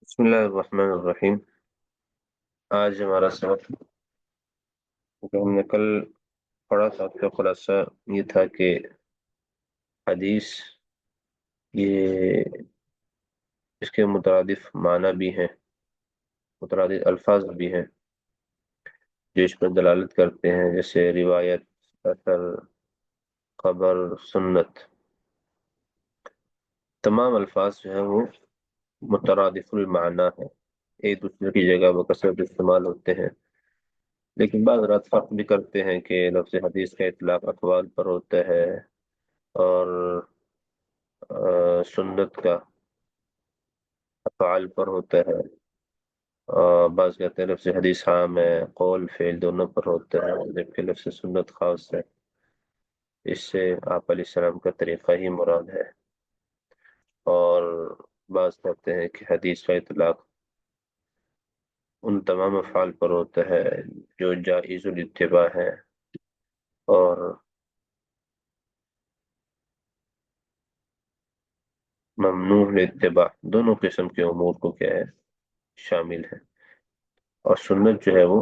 बिस्मिल्लाहिर्रहमानिर्रहीम। आज हमारा सबक जो हमने कल पढ़ा था उसका खुलासा ये था कि हदीस ये इसके मुतरादिफ माना भी हैं, मुतरादिफ अल्फाज भी हैं जो इस पर दलालत करते हैं, जैसे रिवायत, असर, खबर, सुन्नत। तमाम अल्फाज जो है वो मुतरादिफुल माना है, एक दूसरे की जगह बकसरत इस्तेमाल होते हैं। लेकिन बाद रात फर्क भी करते हैं कि लफ्ज़ हदीस का इतलाक अक़वाल पर होता है और सुन्नत का अफ़आल पर होता है। बाज़ कहते हैं लफ्ज़ हदीस आम है, कौल फेल दोनों पर होता है, जबकि लफ्ज़ सुन्नत खास है। इससे आप अलैहिस्सलाम का तरीक़ा ही मुराद है। और बाज़ कहते हैं कि हदीस का इतलाक उन तमाम अफ़आल पर होता है जो जाइज़ुल इत्तिबा है और ममनूह इत्तिबा, दोनों किस्म के उमूर को क्या है, शामिल है। और सुन्नत जो है वो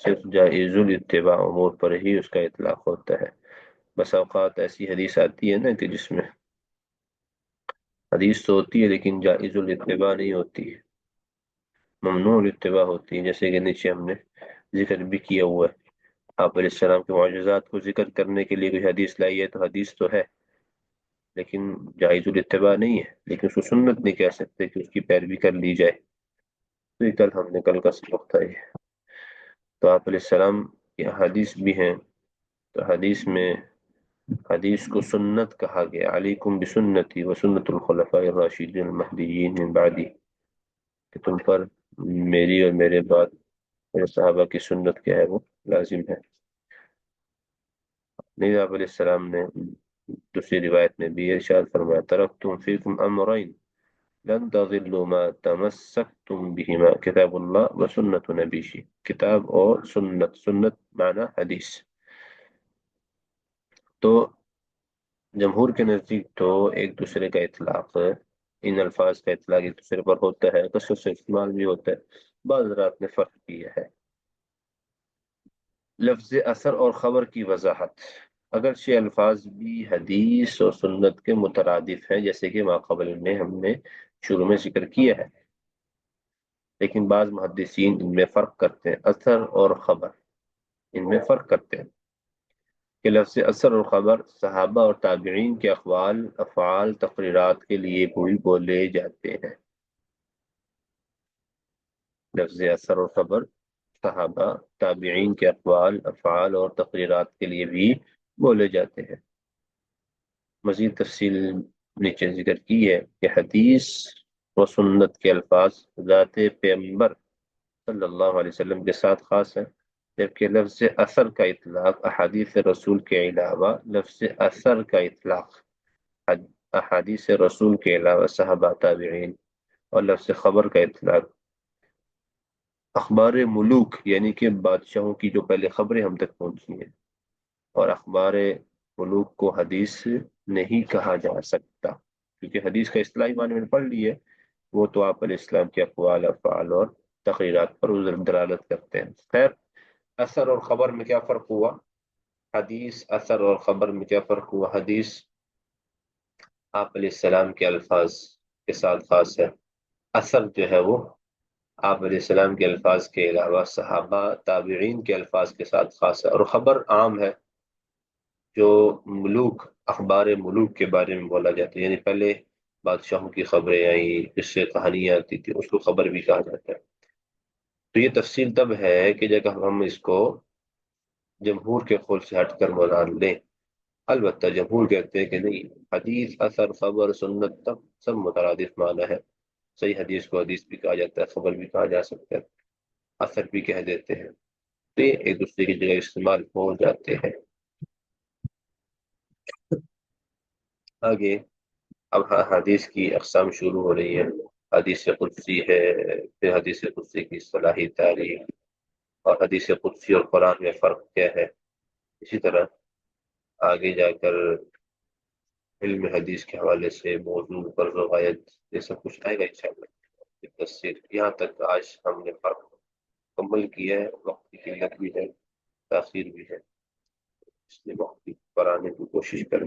सिर्फ जाइजुल इत्तिबा उमूर पर ही उसका इतलाक होता है। बस औक़ात ऐसी हदीस आती है ना कि जिसमें हदीस तो होती है लेकिन जाइजुल इत्तिबा नहीं होती है, ममनूउल इत्तिबा होती है। जैसे कि नीचे हमने जिक्र भी किया हुआ है, आप अलैहिस्सलाम के मौजज़ात को जिक्र करने के लिए कोई हदीस लाई है तो हदीस तो है लेकिन जाइजुल इत्तिबा नहीं है, लेकिन उसको सुन्नत नहीं कह सकते कि उसकी पैरवी कर ली जाए। तो ये कल का सबक था ये। तो आप अलैहिस्सलाम की हदीस भी हैं, तो हदीस को सुन्नत कहा गया। अलैकुम बिसुन्नती व सुन्नतुल खुलफाए राशिदीन महदीयीन मिन बादी, कि तुम पर मेरी और मेरे बाद मेरे सहाबा की सुन्नत क्या है, वो लाजिम है। नबी आप अलैहिस्सलाम ने दूसरी रिवायत में भी इरशाद फरमाया, तरक्तुम फीकुम अमरैन लन तज़िल्लु मा तमस्सक्तुम बिहिमा किताबुल्लाह व सुन्नतु नबी। किताब और सुन्नत, सुन्नत माना हदीस। तो जमहूर के नज़दीक तो एक दूसरे का इतलाक, इन अल्फाज का इतलाक एक दूसरे पर होता है, कसरत से इस्तेमाल भी होता है। बाज़ हज़रात ने फ़र्क किया है। लफ्ज़ असर और ख़बर की वजाहत, अगर ये अल्फाज भी हदीस और सुन्नत के मुतरादिफ हैं जैसे कि माक़बल में हमने शुरू में जिक्र किया है, लेकिन बाज़ मुहद्दिसीन इनमें फ़र्क करते हैं, असर और ख़बर इनमें फ़र्क करते हैं कि लफ्ज़ असर और ख़बर सहाबा और ताबिईन के अक़वाल, अफ़आल, तक़रीरात के लिए भी बोले जाते हैं। लफ्ज़ असर और ख़बर सहाबा, ताबिईन के अक़वाल, अफ़आल और तक़रीरात के लिए भी बोले जाते हैं। मज़ीद तफ़सील नीचे ज़िक्र की है कि हदीस व सुन्नत के अल्फाज ज़ाते पैगम्बर सल्लल्लाहु अलैहि वसल्लम के साथ ख़ास है, जबकि लफ्ज़ असर का इतलाक़ अहादीस रसूल के अलावा लफ्ज़ असर का इतलाक़ अहादीस रसूल के अलावा सहाबा, ताबिईन और लफ्ज़ खबर का इतलाक़ अखबार मुलूक यानी कि बादशाहों की जो पहले खबरें हम तक पहुंची हैं, और अखबार मुलूक को हदीस नहीं कहा जा सकता, क्योंकि हदीस का इस्तिलाही माने मैंने पढ़ ली है, वो तो आप अलैहिस्सलाम के अक़वाल, अफ़आल और तक़रीरात पर उधर दलालत करते हैं। खैर, असर और खबर में क्या फ़र्क हुआ? हदीस, असर और खबर में क्या फ़र्क हुआ? हदीस आप अलैहिस्सलाम के अल्फाज के साथ खास है, असर जो है वो आप अलैहिस्सलाम के अल्फाज के अलावा सहाबा, ताबिईन के अल्फाज के साथ खास है। और खबर आम है, जो मुलूक, अखबार मुलूक के बारे में बोला जाता है, यानी पहले बादशाहों की खबरें आई, किससे कहानियां आती थी, उसको खबर भी कहा जाता है। तो ये तफसील तब है कि जब हम इसको जमहूर के कौल से हटकर मान लें। अलबत्ता जमहूर कहते हैं कि नहीं, हदीस, असर, खबर, सुन्नत तब सब मुतरादिफ माना है। सही हदीस को हदीस भी कहा जाता है, खबर भी कहा जा सकता है, असर भी कह देते हैं। तो ये एक दूसरे की जगह इस्तेमाल हो जाते हैं। आगे अब हदीस की अक़साम शुरू हो रही है। हदीस कुदसी है, फिर हदीस कुदसी की इस्तिलाही तारीफ, और हदीस कुदसी और कुरान में फ़र्क क्या है। इसी तरह आगे जाकर इल्म हदीस के हवाले से मौजू पर रवायत, ये सब कुछ आएगा इंशाअल्लाह। مفسر، یہاں تک آج ہم نے فرق مکمل کیا ہے، وقت کی قلت بھی ہے، تاخیر بھی ہے، اس لیے وقت پر آنے کی کوشش کریں۔